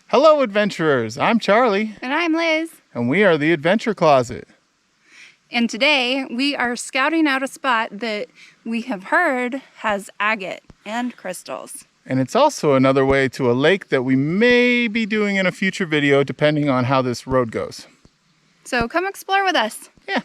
Hello, adventurers. I'm Charlie. And I'm Liz. And we are the Adventure Closet. And today we are scouting out a spot that we have heard has agate and crystals. And it's also another way to a lake that we may be doing in a future video, depending on how this road goes. So come explore with us. Yeah.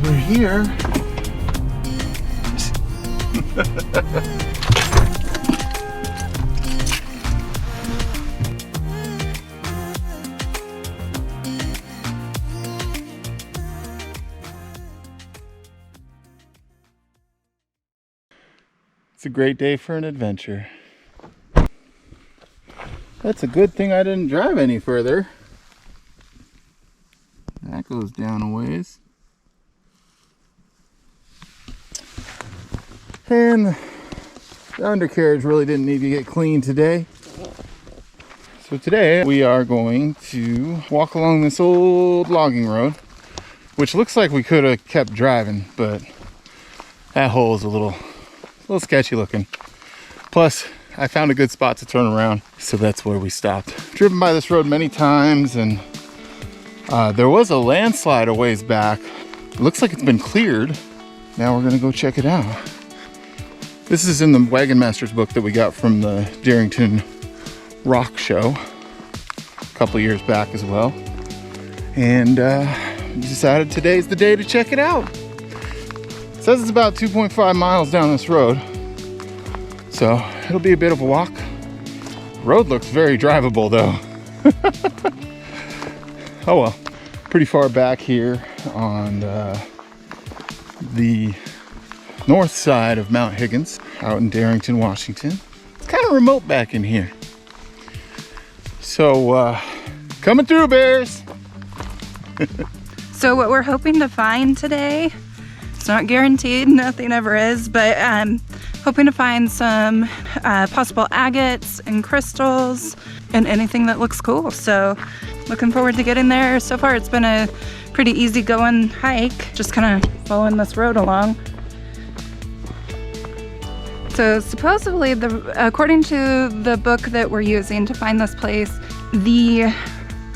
We're here. It's a great day for an adventure. That's a good thing I didn't drive any further. That goes down a ways. And the undercarriage really didn't need to get cleaned today. So today we are going to walk along this old logging road, which looks like we could have kept driving, but that hole is a little sketchy looking. Plus, I found a good spot to turn around, so that's where we stopped. Driven by this road many times, and there was a landslide a ways back. It looks like it's been cleared. Now we're gonna go check it out. This is in the Wagon Masters book that we got from the Darrington rock show a couple years back as well. And we decided today's the day to check it out. It says it's about 2.5 miles down this road, so it'll be a bit of a walk. The road looks very drivable though. Oh well. Pretty far back here on the north side of Mount Higgins, out in Darrington, Washington. It's kind of remote back in here. So, coming through, bears! So what we're hoping to find today, it's not guaranteed, nothing ever is, but I'm hoping to find some possible agates and crystals and anything that looks cool. So looking forward to getting there. So far it's been a pretty easy going hike, just kind of following this road along. So supposedly, according to the book that we're using to find this place, the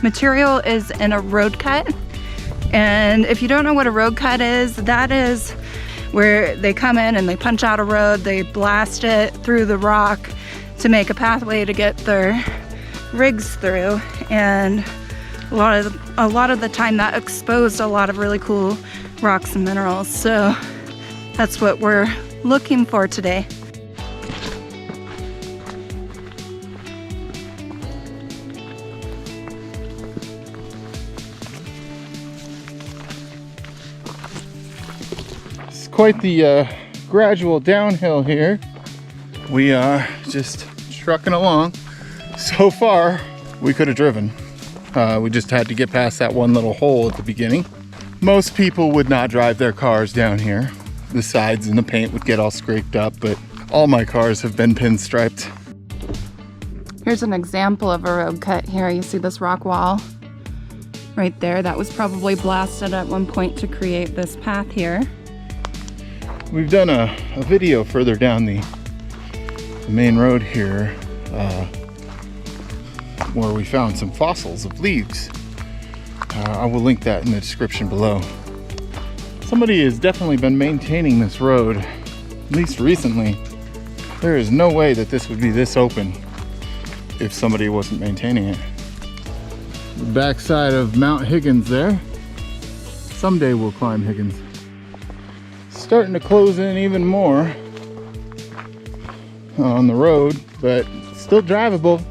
material is in a road cut. And if you don't know what a road cut is, that is where they come in and they punch out a road, they blast it through the rock to make a pathway to get their rigs through. And a lot of the time that exposed a lot of really cool rocks and minerals. So that's what we're looking for today. It's quite the gradual downhill here. We are just trucking along. So far, we could have driven. We just had to get past that one little hole at the beginning. Most people would not drive their cars down here. The sides and the paint would get all scraped up, but all my cars have been pinstriped. Here's an example of a road cut here. You see this rock wall right there? That was probably blasted at one point to create this path here. We've done a video further down the main road here where we found some fossils of leaves. I will link that in the description below. Somebody has definitely been maintaining this road, at least recently. There is no way that this would be this open if somebody wasn't maintaining it. The backside of Mount Higgins there. Someday we'll climb Higgins. Starting to close in even more on the road, but still drivable,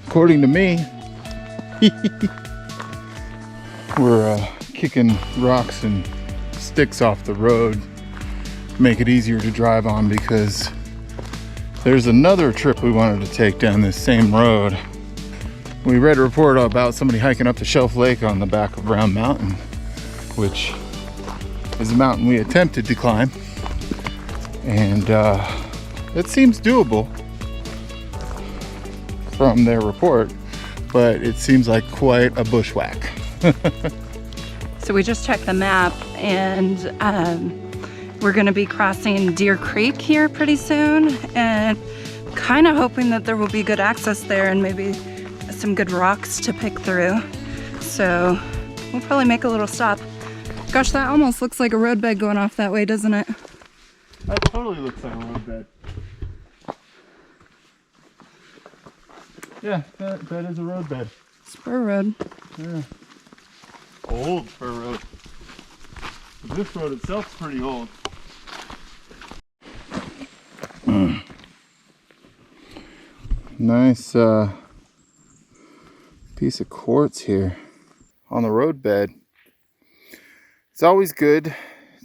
according to me. We're kicking rocks and sticks off the road, make it easier to drive on, because there's another trip we wanted to take down this same road. We read a report about somebody hiking up to Shelf Lake on the back of Round Mountain, which is a mountain we attempted to climb, and it seems doable from their report, but it seems like quite a bushwhack. So we just checked the map, and we're gonna be crossing Deer Creek here pretty soon, and kind of hoping that there will be good access there and maybe some good rocks to pick through. So we'll probably make a little stop. Gosh, that almost looks like a roadbed going off that way, doesn't it? That totally looks like a roadbed. Yeah, that is a roadbed. Spur road. Yeah. Old spur road. But this road itself is pretty old. Nice piece of quartz here on the roadbed. It's always good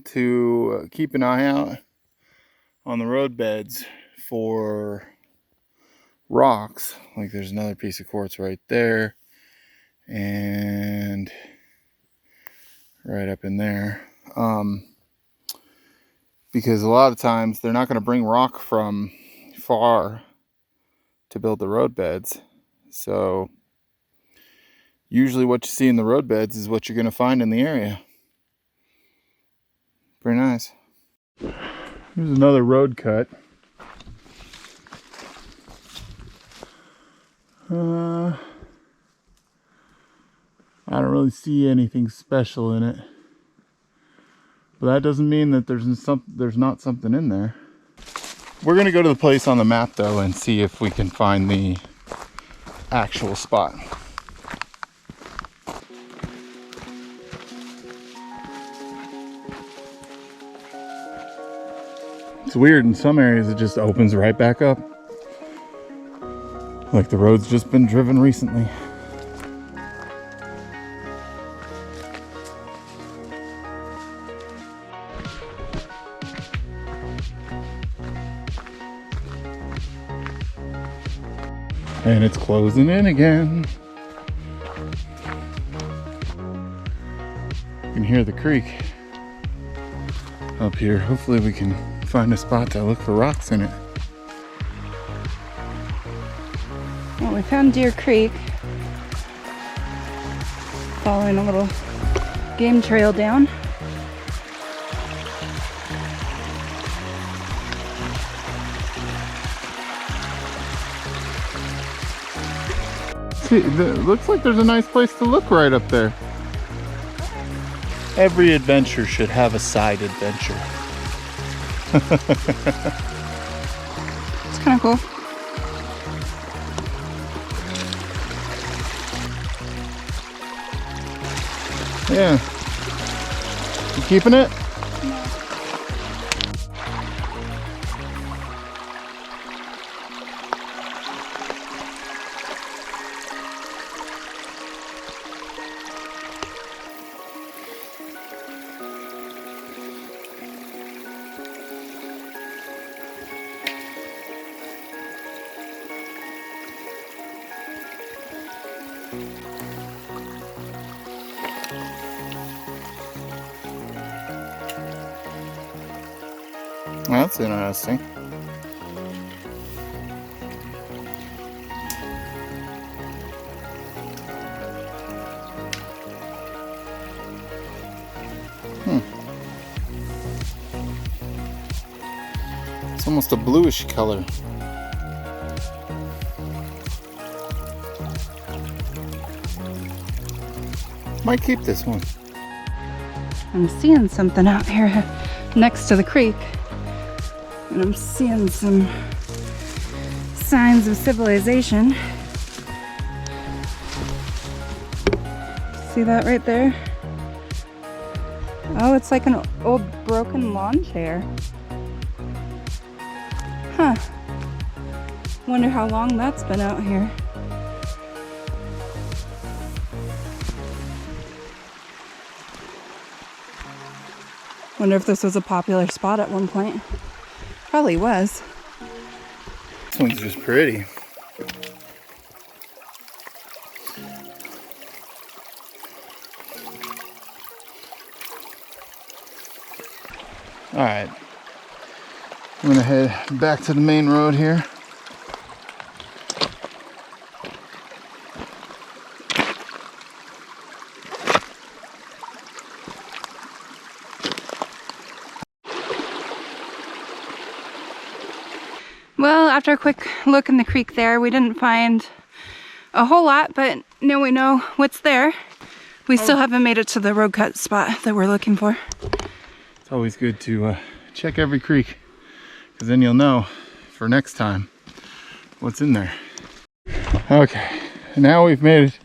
to keep an eye out on the roadbeds for rocks. Like there's another piece of quartz right there, and right up in there. Because a lot of times they're not going to bring rock from far to build the roadbeds. So usually what you see in the roadbeds is what you're going to find in the area. Pretty nice. Here's another road cut. I don't really see anything special in it, but that doesn't mean that there's not something in there. We're gonna go to the place on the map though and see if we can find the actual spot. It's weird, in some areas it just opens right back up. Like the road's just been driven recently. And it's closing in again. You can hear the creek up here. Hopefully we can find a spot to look for rocks in it. Well, we found Deer Creek. Following a little game trail down. See, it looks like there's a nice place to look right up there. Every adventure should have a side adventure. It's kind of cool. Yeah. You keeping it? That's interesting. It's almost a bluish color. Might keep this one. I'm seeing something out here next to the creek. And I'm seeing some signs of civilization. See that right there? Oh, it's like an old broken lawn chair. Huh. Wonder how long that's been out here. Wonder if this was a popular spot at one point. Probably was. This one's just pretty. All right, I'm gonna head back to the main road here. Well, after a quick look in the creek there, we didn't find a whole lot, but now we know what's there. We still haven't made it to the road cut spot that we're looking for. It's always good to check every creek, because then you'll know for next time what's in there. Okay, now we've made it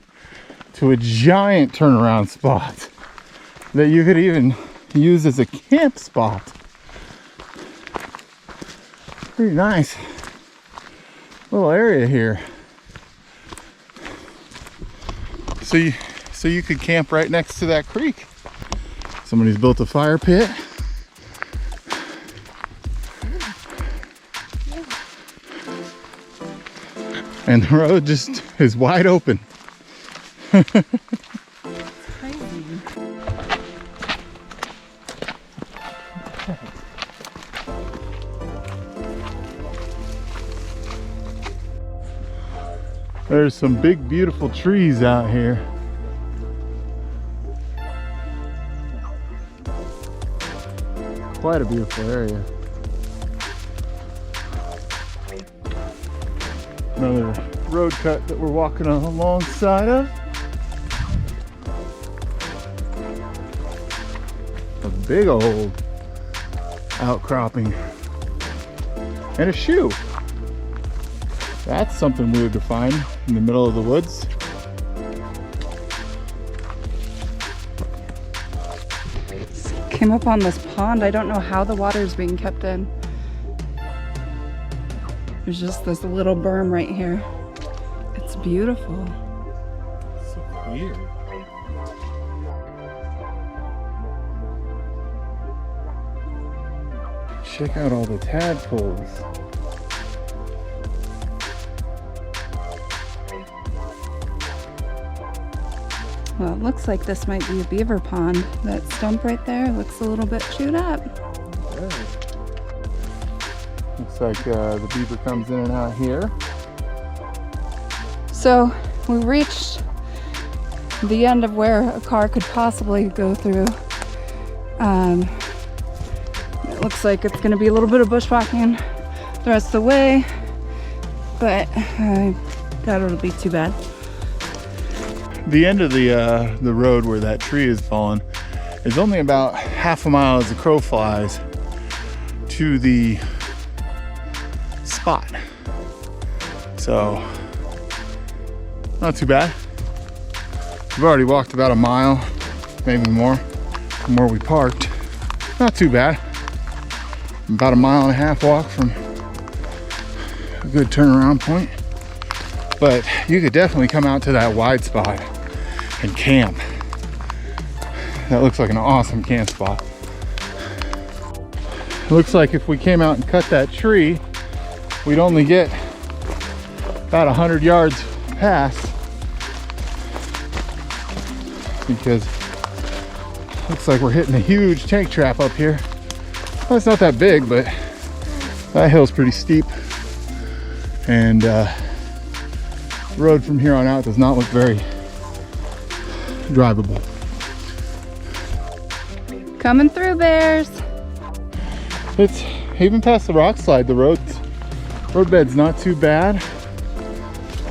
to a giant turnaround spot that you could even use as a camp spot. Pretty nice little area here. So you could camp right next to that creek. Somebody's built a fire pit. And the road just is wide open. There's some big, beautiful trees out here. Quite a beautiful area. Another road cut that we're walking alongside of. A big old outcropping. And a shoe. That's something weird to find in the middle of the woods. Came up on this pond. I don't know how the water is being kept in. There's just this little berm right here. It's beautiful. So weird. Check out all the tadpoles. Well, it looks like this might be a beaver pond. That stump right there looks a little bit chewed up. Yeah. Looks like the beaver comes in and out here. So we reached the end of where a car could possibly go through. It looks like it's going to be a little bit of bushwhacking the rest of the way, but I doubt it'll be too bad. The end of the road where that tree is fallen is only about half a mile as the crow flies to the spot. So, not too bad. We've already walked about a mile, maybe more, from where we parked. Not too bad. About a mile and a half walk from a good turnaround point. But you could definitely come out to that wide spot and camp. That looks like an awesome camp spot. It looks like if we came out and cut that tree, we'd only get about 100 yards past, because it looks like we're hitting a huge tank trap up here. Well, it's not that big, but that hill's pretty steep, and the road from here on out does not look very drivable. Coming through, bears. even past the rock slide, the road bed's not too bad.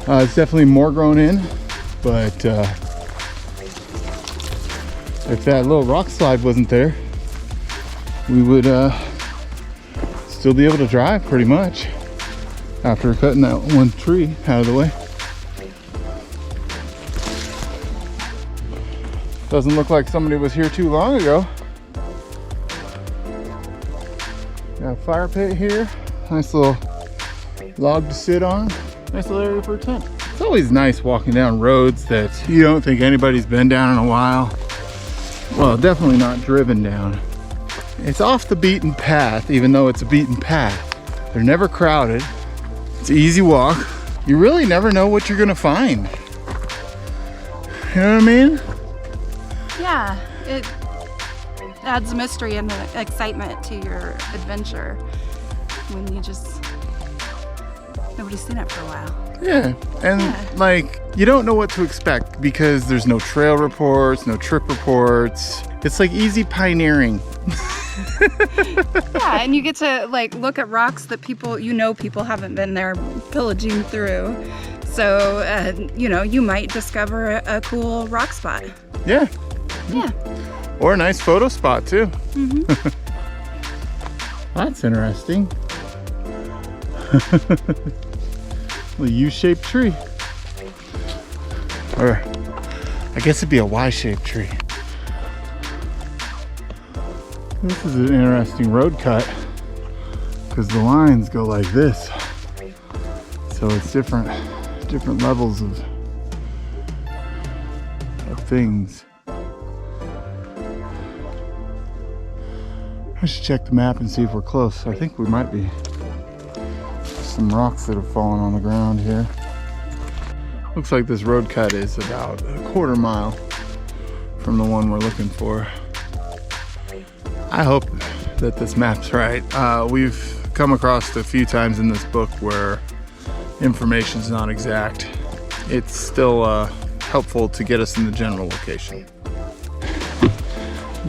It's definitely more grown in, but if that little rock slide wasn't there, we would still be able to drive pretty much after cutting that one tree out of the way. Doesn't look like somebody was here too long ago. Got a fire pit here. Nice little log to sit on. Nice little area for a tent. It's always nice walking down roads that you don't think anybody's been down in a while. Well, definitely not driven down. It's off the beaten path, even though it's a beaten path. They're never crowded. It's an easy walk. You really never know what you're gonna find. You know what I mean? Yeah, it adds mystery and excitement to your adventure when you just, nobody's seen it for a while. Yeah, and like, you don't know what to expect because there's no trail reports, no trip reports. It's like easy pioneering. Yeah, and you get to like look at rocks that people haven't been there pillaging through. So, you might discover a cool rock spot. Yeah. Yeah. Or a nice photo spot too. Mm-hmm. That's interesting. A U-shaped tree. Or I guess it'd be a Y-shaped tree. This is an interesting road cut because the lines go like this. So it's different levels of things. I should check the map and see if we're close. I think we might be. Some rocks that have fallen on the ground here. Looks like this road cut is about a quarter mile from the one we're looking for. I hope that this map's right. We've come across a few times in this book where information's not exact. It's still helpful to get us in the general location.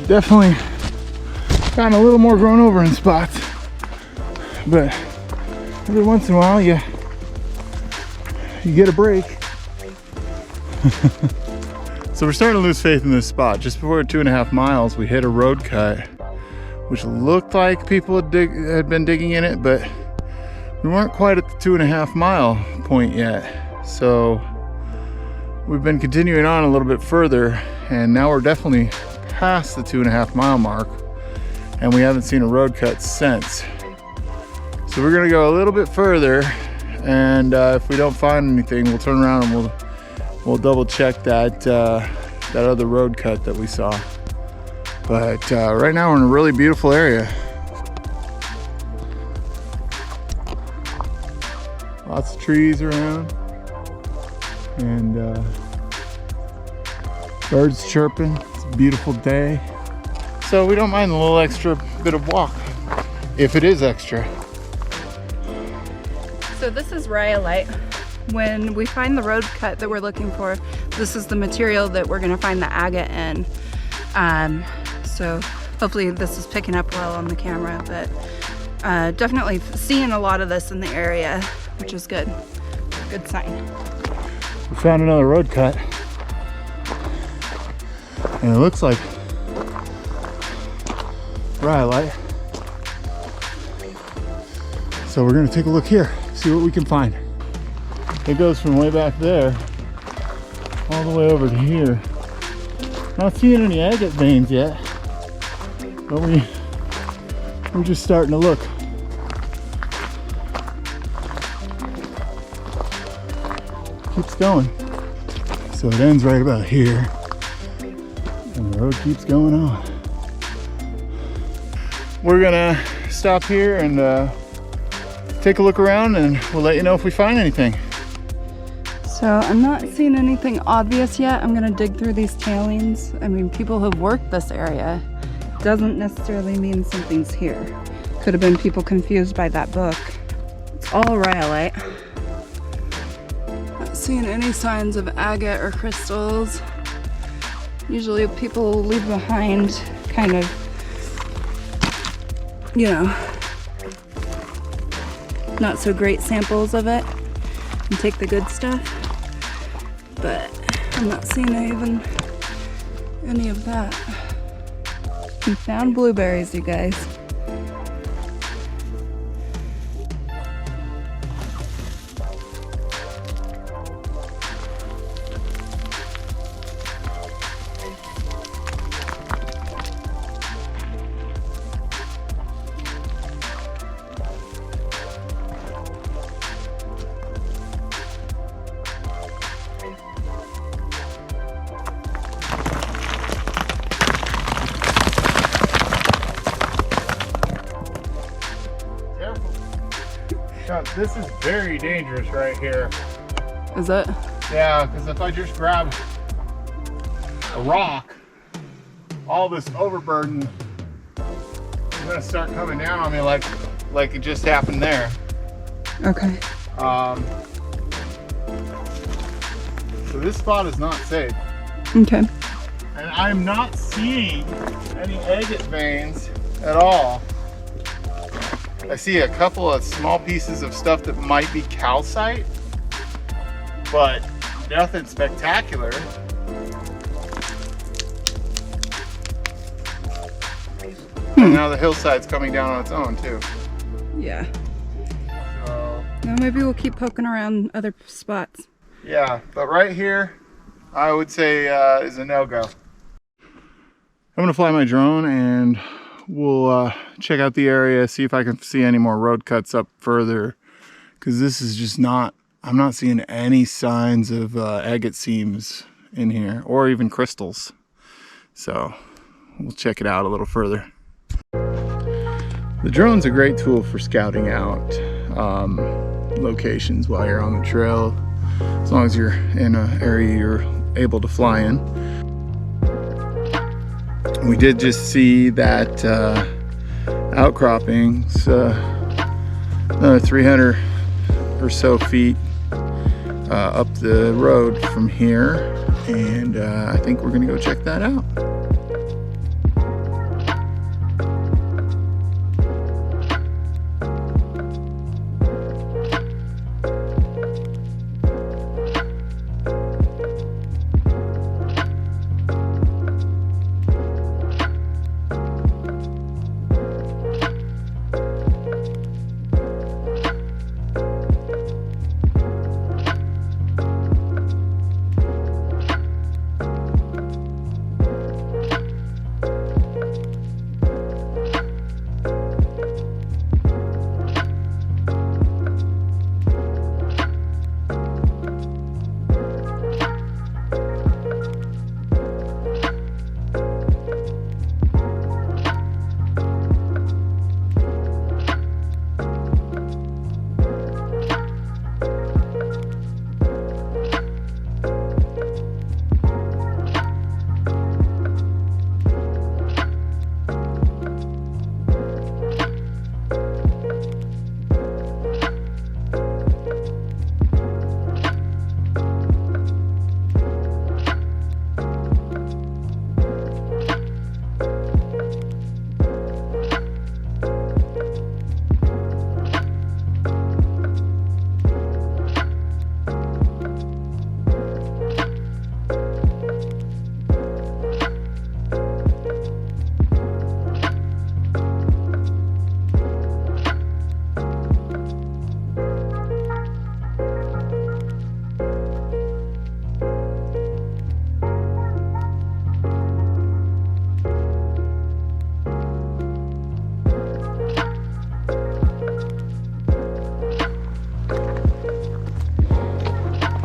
Definitely gotten a little more grown over in spots, but every once in a while you get a break. So we're starting to lose faith in this spot. Just before 2.5 miles, we hit a road cut, which looked like people had been digging in it, but we weren't quite at the 2.5 mile point yet. So we've been continuing on a little bit further, and now we're definitely past the 2.5 mile mark, and we haven't seen a road cut since. So we're gonna go a little bit further, and if we don't find anything, we'll turn around and we'll double check that other road cut that we saw. But right now we're in a really beautiful area. Lots of trees around, and birds chirping. It's a beautiful day. So we don't mind a little extra bit of walk, if it is extra. So this is rhyolite. When we find the road cut that we're looking for, this is the material that we're gonna find the agate in. So hopefully this is picking up well on the camera, but definitely seeing a lot of this in the area, which is good. Good sign. We found another road cut, and it looks like rhyolite. So we're gonna take a look here, see what we can find. It goes from way back there all the way over to here. Not seeing any agate veins yet, but we're just starting to look. Keeps going. So it ends right about here, and the road keeps going on. We're gonna stop here and take a look around, and we'll let you know if we find anything. So I'm not seeing anything obvious yet. I'm gonna dig through these tailings. I mean, people have worked this area. Doesn't necessarily mean something's here. Could have been people confused by that book. It's all rhyolite. Not seeing any signs of agate or crystals. Usually people leave behind kind of, not so great samples of it and take the good stuff. But I'm not seeing even any of that. We found blueberries, you guys. God, this is very dangerous right here. Is it? Yeah, because if I just grab a rock, all this overburden is gonna start coming down on me like it just happened there. Okay. So this spot is not safe. Okay. And I'm not seeing any agate veins at all. I see a couple of small pieces of stuff that might be calcite, but nothing spectacular. And now the hillside's coming down on its own too. Yeah. So, Well, maybe we'll keep poking around other spots. yeah, but right here, I would say is a no-go. I'm gonna fly my drone and we'll check out the area, see if I can see any more road cuts up further, because this is just not, I'm not seeing any signs of agate seams in here, or even crystals. So we'll check it out a little further. The drone's a great tool for scouting out locations while you're on the trail, as long as you're in an area you're able to fly in. We did just see that outcroppings, another 300 or so feet up the road from here, and I think we're gonna go check that out.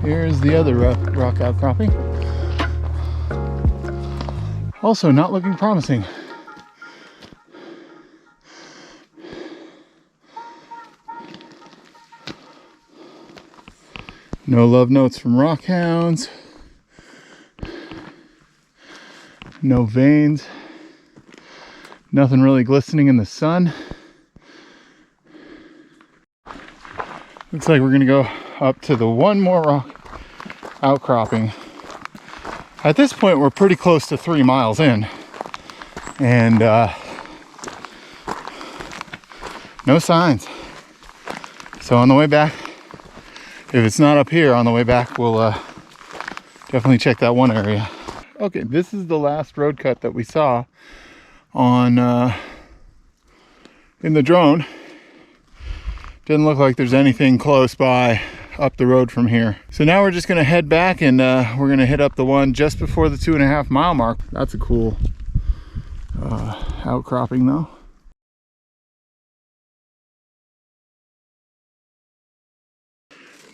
Here's the other rock outcropping. Also not looking promising. No love notes from rockhounds. No veins. Nothing really glistening in the sun. Looks like we're gonna go up to the one more rock outcropping. At this point, we're pretty close to 3 miles in, and no signs. So on the way back, if it's not up here, on the way back, we'll definitely check that one area. Okay, this is the last road cut that we saw on in the drone. Didn't look like there's anything close by up the road from here. So now we're just gonna head back and we're gonna hit up the one just before the 2.5 mile mark. That's a cool outcropping though.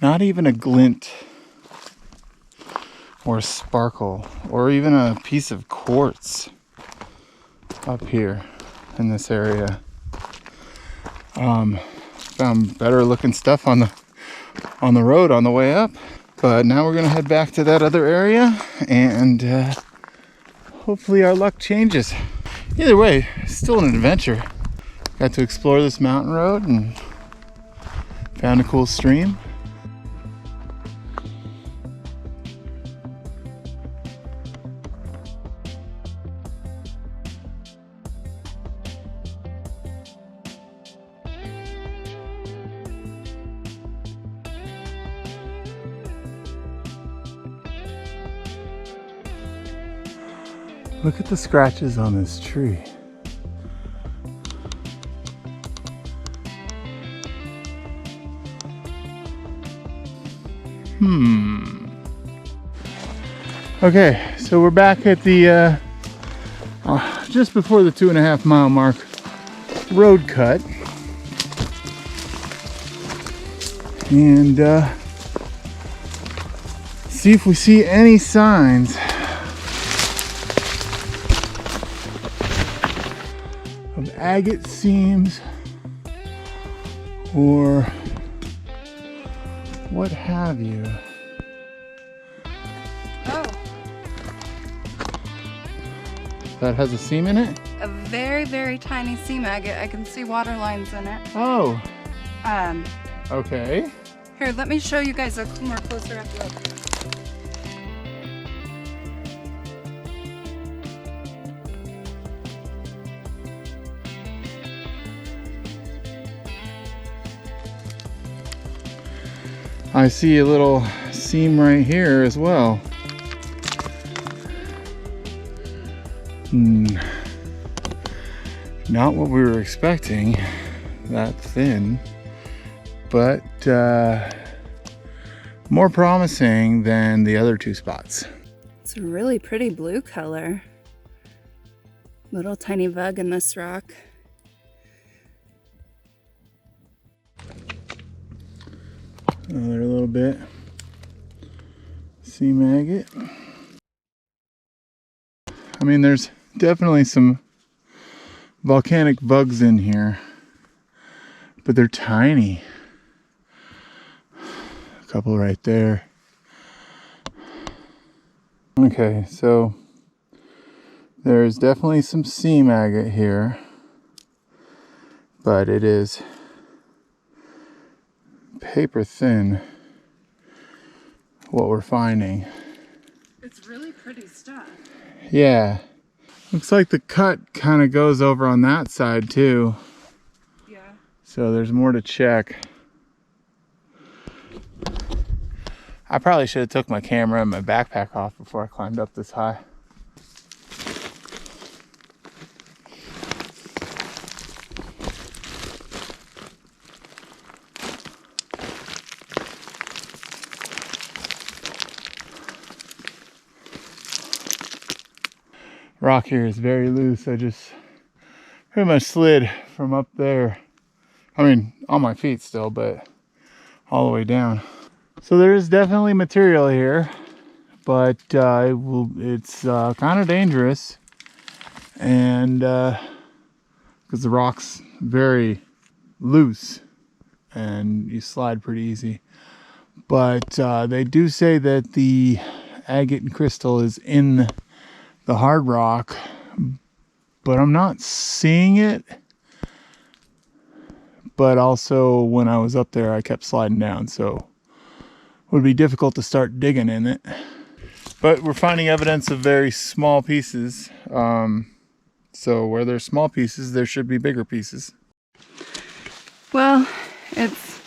Not even a glint or a sparkle or even a piece of quartz up here in this area. Found better looking stuff on the road on the way up, but now we're gonna head back to that other area and hopefully our luck changes. Either way, still an adventure. Got to explore this mountain road and found a cool stream. Look at the scratches on this tree. Okay, so we're back at the just before the 2.5 mile mark road cut. And see if we see any signs of agate seams or what have you. Oh. That has a seam in it? A very, very tiny seam agate. I can see water lines in it. Oh. Okay. Here, let me show you guys a more closer up look. I see a little seam right here as well. Not what we were expecting, that thin, but more promising than the other two spots. It's a really pretty blue color. Little tiny bug in this rock. Another little bit. Seam agate. I mean, there's definitely some volcanic bugs in here, but they're tiny. A couple right there. Okay, so there's definitely some seam agate here, but it is paper thin what we're finding. It's really pretty stuff. Yeah, looks like the cut kind of goes over on that side too. Yeah. So there's more to check. I probably should have took my camera and my backpack off before I climbed up this high. Rock here is very loose. I just pretty much slid from up there. I mean, on my feet still, but all the way down. So there is definitely material here, but it's kind of dangerous, and because the rock's very loose and you slide pretty easy. But they do say that the agate and crystal is in the hard rock, but I'm not seeing it. But also when I was up there I kept sliding down, so it would be difficult to start digging in it. But we're finding evidence of very small pieces, so where there's small pieces there should be bigger pieces. Well, it's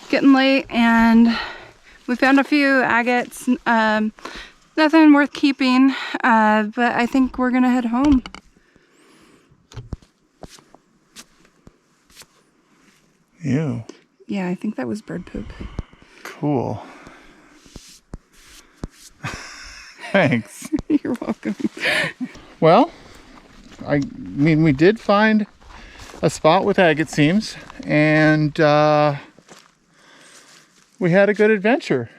getting late, and we found a few agates. Nothing worth keeping, but I think we're gonna head home. Ew. Yeah, I think that was bird poop. Cool. Thanks. You're welcome. Well, I mean, we did find a spot with agate seams, and we had a good adventure.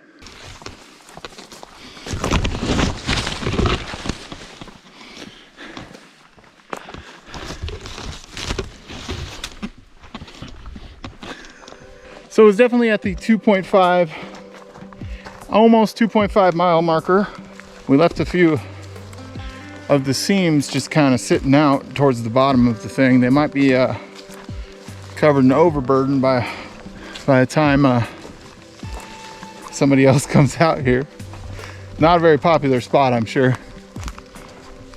So it was definitely at the 2.5, almost 2.5 mile marker. We left a few of the seams just kind of sitting out towards the bottom of the thing. They might be covered in overburden by the time somebody else comes out here. Not a very popular spot, I'm sure,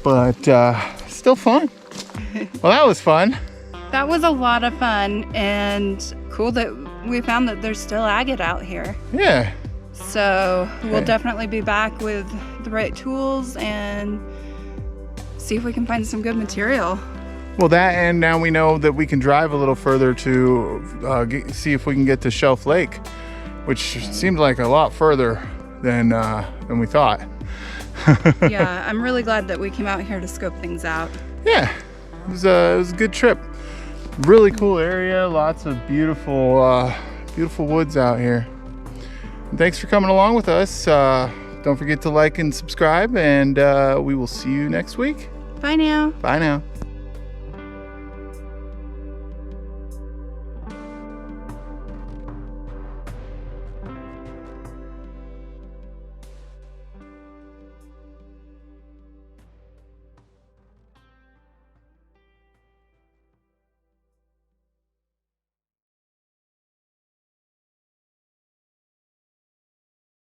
but still fun. Well, that was fun. That was a lot of fun, and cool that we found that there's still agate out here. Yeah. So we'll definitely be back with the right tools and see if we can find some good material. Well, that, and now we know that we can drive a little further to see if we can get to Shelf Lake, which seemed like a lot further than we thought. Yeah, I'm really glad that we came out here to scope things out. Yeah, it was a good trip. Really cool area, lots of beautiful beautiful woods out here. And thanks for coming along with us. Don't forget to like and subscribe, and we will see you next week. Bye now. Bye now.